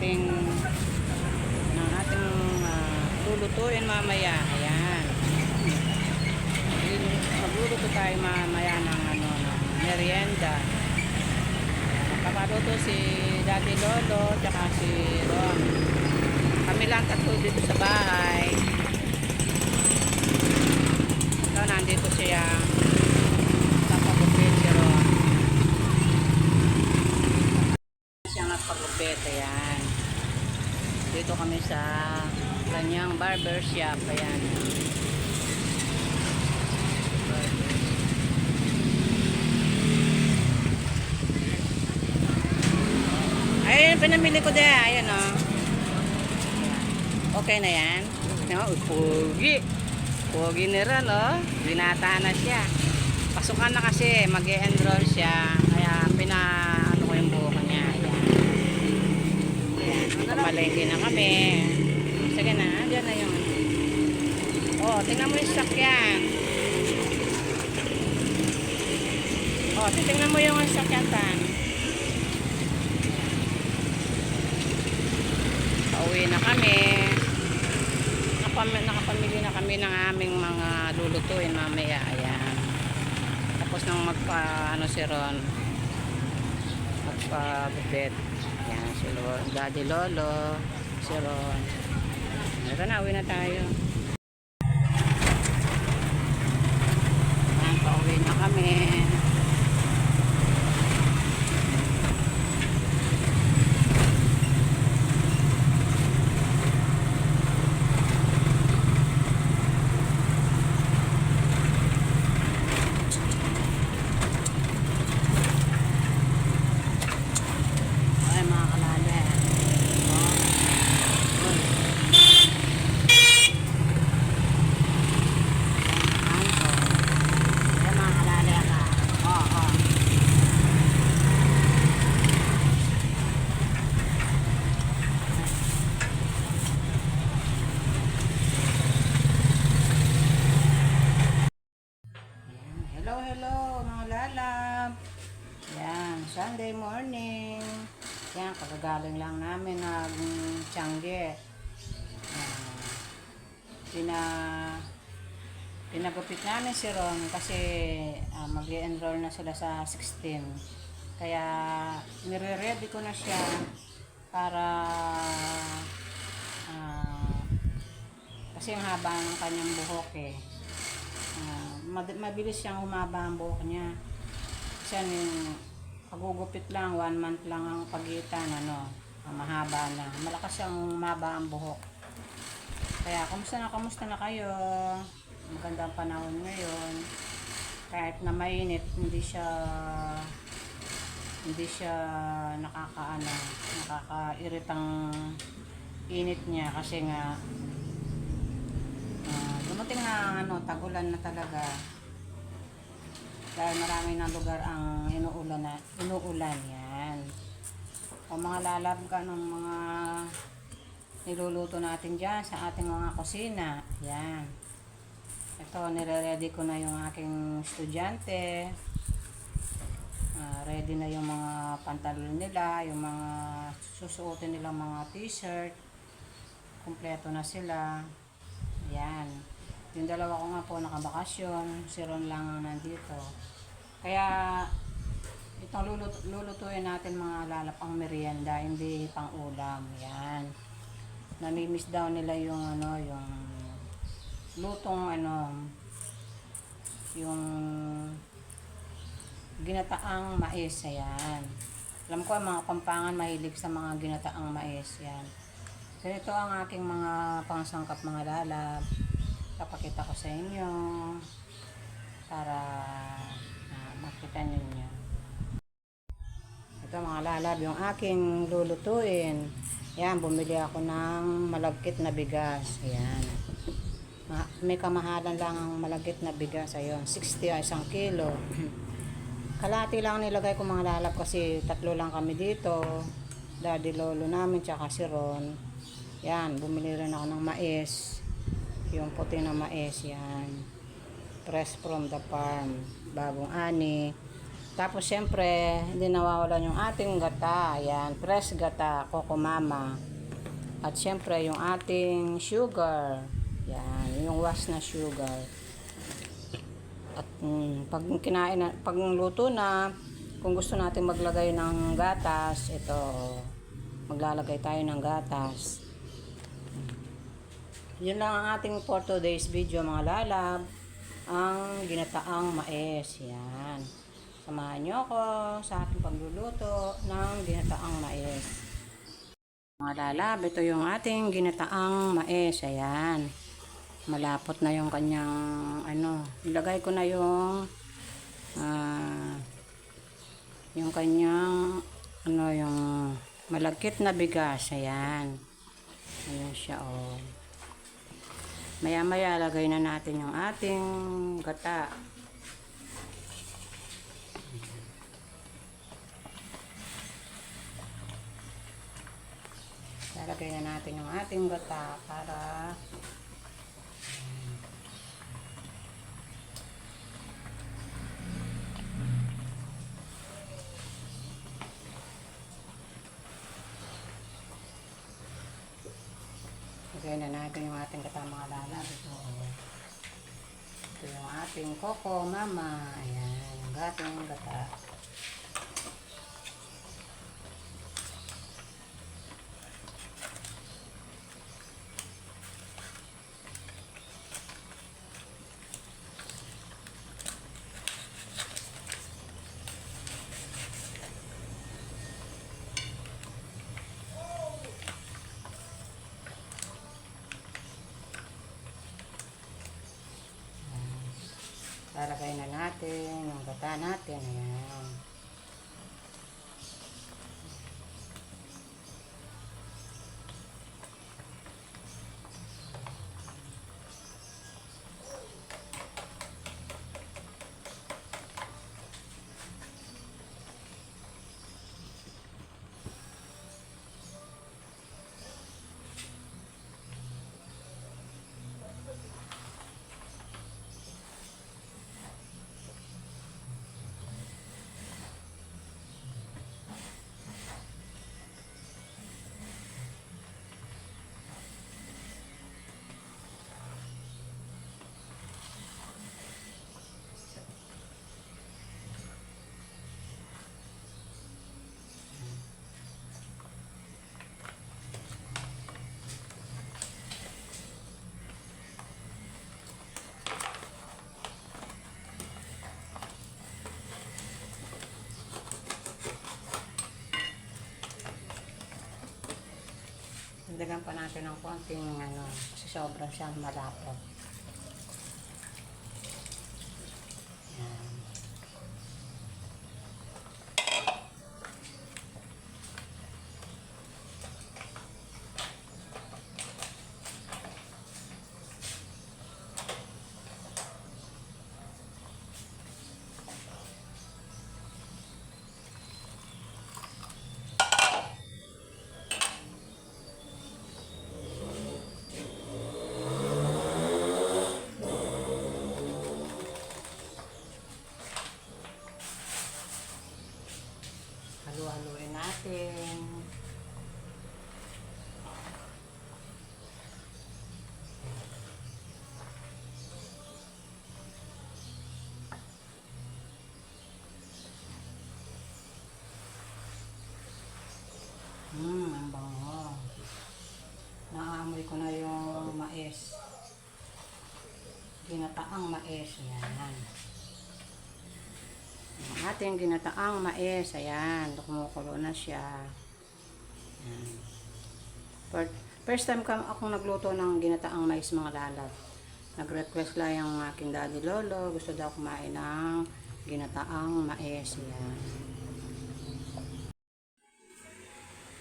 ating lulutuin mamaya. Ayan. Magluluto tayo mamaya ng ng merienda. Papaluto si Daddy Lolo tsaka si Ron. Kami lang tatlo dito sa bahay. So, nandito siya. Napagupit si Ron. Siya nga pagupit. Ayan. Dito kami sa kanyang barber shop. Ayan. Ayan, pinamili ko din. Ayan, o. Okay na yan. No, pogi. Pogi ni Ron, o. Binata na siya. Pasukan na kasi. Mag-e-enroll siya. Kaya, pinaano ko yung buhok niya. Ayan. Ayan. Pamalengke na kami. Sige na. Diyan na yung oh, tingnan mo yung sakyan. Oh, titingnan mo yung sakyan, tan. Pauwi na kami. Nakapamili na kami ng aming mga lulutuin mamaya. Ayan. Tapos nang si Ron, magpa-bubet. Ayan, si Daddy Lolo, si Ron. Ito na, uwi na tayo. Ayan, pauwi na kami. Hello mga lalab. Yan, Sunday morning. Yan, kagagaling lang namin ng Tiangge. Pinagupit namin si Ron kasi mag-enroll na sila sa 16. Kaya nire-ready ko na siya para kasi yung haba ng kanyang buhok eh. Mabilis siyang humaba ang buhok niya. Kasi yung pagugupit lang, 1 month lang ang pagitan, mahaba na. Malakas siyang humaba ang buhok. Kaya, kamusta na kayo? Magandang panahon ngayon. Kahit na mainit, hindi siya nakakairitang init niya kasi nga dumating na tagulan na talaga dahil marami na lugar ang inuulan yan. O mga lalab ka ng mga niluluto natin dyan sa ating mga kusina. Yan, ito nire-ready ko na yung aking estudyante. Ready na yung mga pantalon nila, yung mga susuotin nilang mga t-shirt, kumpleto na sila. Yan. Yung dalawa ko nga po nakabakasyon, si Ron lang ang nandito. Kaya itong lulutuin natin mga lalap ang merienda, hindi pang ulam. Yan. Namimiss daw nila yung yung lutong yung ginataang mais. Ayan. Alam ko ang mga Pampangan mahilig sa mga ginataang mais. Yan. Ganito ang aking mga pangsangkap mga lalab. Papakita ko sa inyo para makita ninyo. Ito mga lalab yung aking lulutuin. Yan, bumili ako ng malagkit na bigas. Ayan. May kamahalan lang ang malagkit na bigas. Ayun, 60 ay 1 kilo. Kalahati lang nilagay ko mga lalab kasi 3 lang kami dito. Daddy Lolo namin tsaka si Ron. Yan, bumili rin ako ng mais. Yung puti na mais, yan. Fresh from the farm. Bagong ani. Tapos syempre, hindi nawawalan yung ating gata. Ayan, fresh gata, Coco Mama. At syempre, yung ating sugar. Yan, yung wash na sugar. At pag kinain na, pag luto na, kung gusto natin maglagay ng gatas, ito, maglalagay tayo ng gatas. Yun lang ang ating for today's video mga lalab. Ang ginataang mais. Yan. Samahan nyo ako sa ating pagluluto ng ginataang mais. Mga lalab, ito yung ating ginataang mais. Ayan. Malapot na yung kanyang ilagay ko na yung kanyang yung malagkit na bigas. Ayan. Ayan siya Maya maya lagay na natin yung ating gata. Lalagay na natin yung ating gata para lagay na natin yung ating gata mga lalab. Ito yung ating Coco Mama. Ayan, yung ating gata. Lalagay na natin yung gata natin. Ayan. Dagdagan pa natin ng konting kasi sobrang siyang malapot. Ayan. Halu-haluin natin. Ang bango. Naamoy ko na yung mais. Ginataang mais. Yan. Ang ating ginataang mais. Ayan. Kumukulo na siya. Ayan. First time akong nagluto ng ginataang mais mga lalab. Nag-request lang yung aking daddy lolo. Gusto daw kumain ng ginataang mais. Ayan.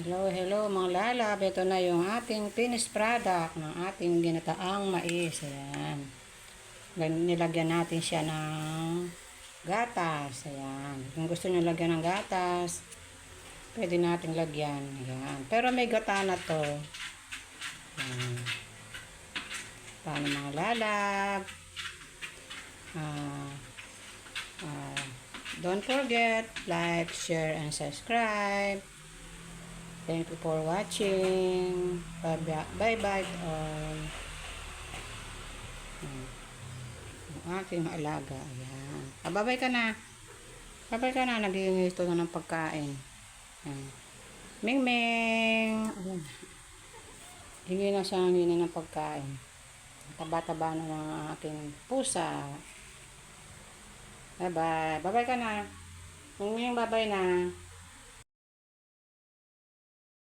Hello mga lalab. Ito na yung ating finished product ng ating ginataang mais. Ayan. Nilagyan natin siya ng gatas. Ayan. Kung gusto nyo lagyan ng gatas, pwede natin lagyan. Ayan. Pero may gata na to. Ayan. Paano mga lalab? Don't forget, like, share, and subscribe. Thank you for watching. Bye-bye all. Ang aking alaga. Ayan. Babay ka na. Babay ka na. Naghihingi ito na ng pagkain. Ayan. Ming Ming. Ayan. Hingi na siya ng pagkain. Taba-taba na ng aking pusa. Bye-bye. Bye-bye ka na. Ming Ming, bye-bye na.